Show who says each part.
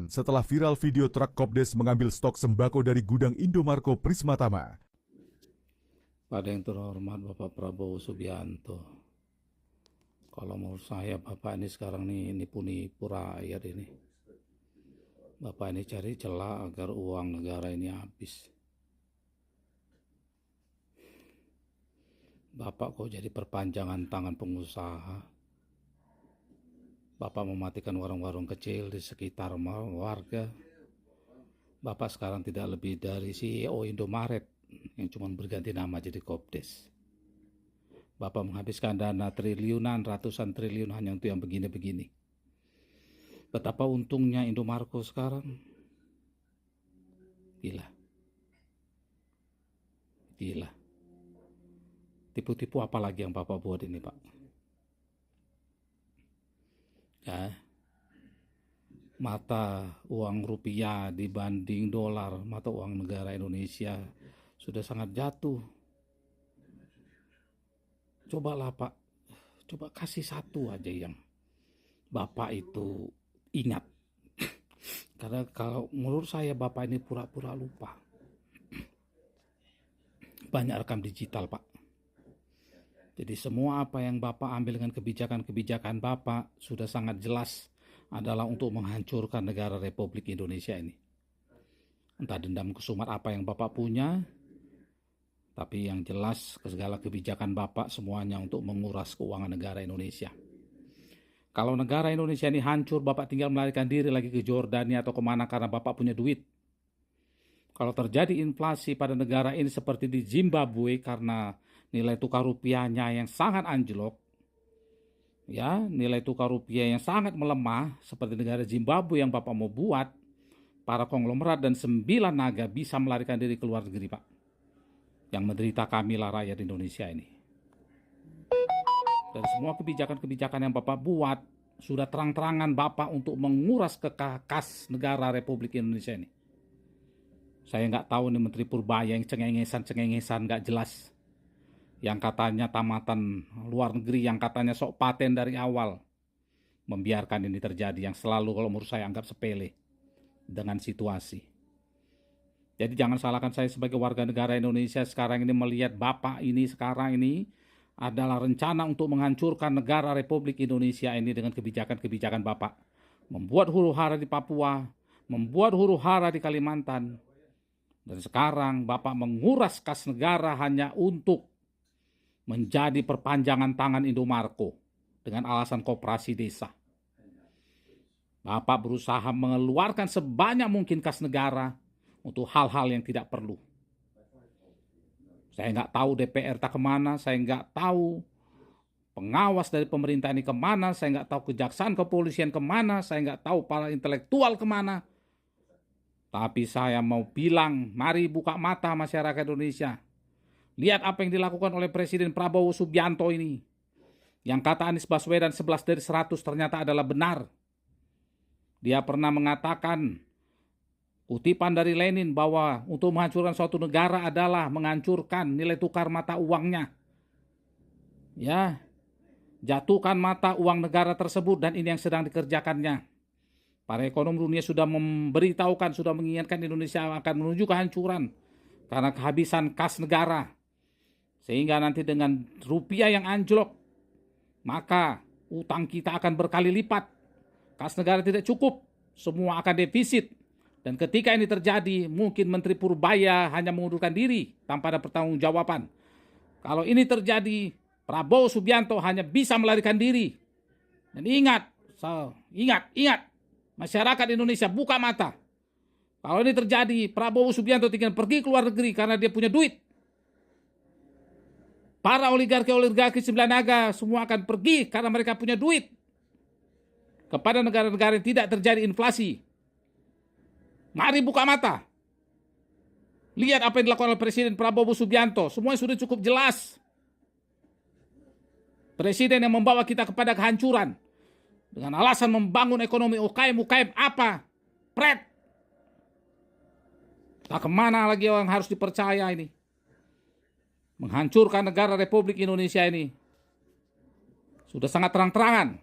Speaker 1: Setelah viral video truk Kopdes mengambil stok sembako dari gudang Indomarko Prismatama.
Speaker 2: Pada yang terhormat Bapak Prabowo Subianto, kalau menurut saya Bapak ini sekarang nih nipu-nipu rakyat ini. Bapak ini cari celah agar uang negara ini habis. Bapak kok jadi perpanjangan tangan pengusaha. Bapak mematikan warung-warung kecil di sekitar warga. Bapak sekarang tidak lebih dari CEO Indomaret yang cuma berganti nama jadi Kopdes. Bapak menghabiskan dana triliunan, ratusan triliun hanya untuk yang begini-begini. Betapa untungnya Indomarko sekarang. Gila. Tipu-tipu apa lagi yang Bapak buat ini, Pak? Ya. Mata uang rupiah dibanding dolar, mata uang negara Indonesia sudah sangat jatuh. Cobalah Pak, coba kasih satu aja yang Bapak itu ingat. Karena kalau menurut saya Bapak ini pura-pura lupa. Banyak rekam digital Pak. Jadi semua apa yang Bapak ambil dengan kebijakan-kebijakan Bapak sudah sangat jelas adalah untuk menghancurkan negara Republik Indonesia ini. Entah dendam kesumat apa yang Bapak punya, tapi yang jelas segala kebijakan Bapak semuanya untuk menguras keuangan negara Indonesia. Kalau negara Indonesia ini hancur, Bapak tinggal melarikan diri lagi ke Jordania atau kemana karena Bapak punya duit. Kalau terjadi inflasi pada negara ini seperti di Zimbabwe karena nilai tukar rupiahnya yang sangat anjlok, ya, nilai tukar rupiah yang sangat melemah seperti negara Zimbabwe yang Bapak mau buat, para konglomerat dan 9 naga bisa melarikan diri ke luar negeri, Pak. Yang menderita kamilah rakyat Indonesia ini. Dan semua kebijakan-kebijakan yang Bapak buat sudah terang-terangan Bapak untuk menguras kas negara Republik Indonesia ini. Saya nggak tahu nih Menteri Purbaya yang cengengesan nggak jelas. Yang katanya tamatan luar negeri, yang katanya sok paten dari awal. Membiarkan ini terjadi yang selalu kalau menurut saya anggap sepele dengan situasi. Jadi jangan salahkan saya sebagai warga negara Indonesia sekarang ini melihat Bapak ini sekarang ini adalah rencana untuk menghancurkan negara Republik Indonesia ini dengan kebijakan-kebijakan Bapak. Membuat huru-hara di Papua, membuat huru-hara di Kalimantan. Dan sekarang Bapak menguras kas negara hanya untuk menjadi perpanjangan tangan Indomarko dengan alasan koperasi desa. Bapak berusaha mengeluarkan sebanyak mungkin kas negara untuk hal-hal yang tidak perlu. Saya nggak tahu DPR tak kemana, saya nggak tahu pengawas dari pemerintah ini kemana, saya nggak tahu kejaksaan kepolisian kemana, saya nggak tahu para intelektual kemana. Tapi saya mau bilang, mari buka mata masyarakat Indonesia. Lihat apa yang dilakukan oleh Presiden Prabowo Subianto ini. Yang kata Anies Baswedan 11 dari 100 ternyata adalah benar. Dia pernah mengatakan, kutipan dari Lenin bahwa untuk menghancurkan suatu negara adalah menghancurkan nilai tukar mata uangnya. Ya, jatuhkan mata uang negara tersebut dan ini yang sedang dikerjakannya. Para ekonom dunia sudah memberitahukan, sudah mengingatkan Indonesia akan menuju kehancuran karena kehabisan kas negara. Sehingga nanti dengan rupiah yang anjlok, maka utang kita akan berkali lipat. Kas negara tidak cukup, semua akan defisit. Dan ketika ini terjadi, mungkin Menteri Purbaya hanya mengundurkan diri tanpa ada pertanggungjawaban. Kalau ini terjadi, Prabowo Subianto hanya bisa melarikan diri. Dan ingat, masyarakat Indonesia buka mata. Kalau ini terjadi, Prabowo Subianto tinggal pergi ke luar negeri karena dia punya duit. Para oligarki 9 naga semua akan pergi karena mereka punya duit. Kepada negara-negara yang tidak terjadi inflasi. Mari buka mata. Lihat apa yang dilakukan oleh Presiden Prabowo Subianto. Semuanya sudah cukup jelas. Presiden yang membawa kita kepada kehancuran. Dengan alasan membangun ekonomi UKM apa? Pret. Tak kemana lagi orang harus dipercaya ini. Menghancurkan negara Republik Indonesia ini. Sudah sangat terang-terangan.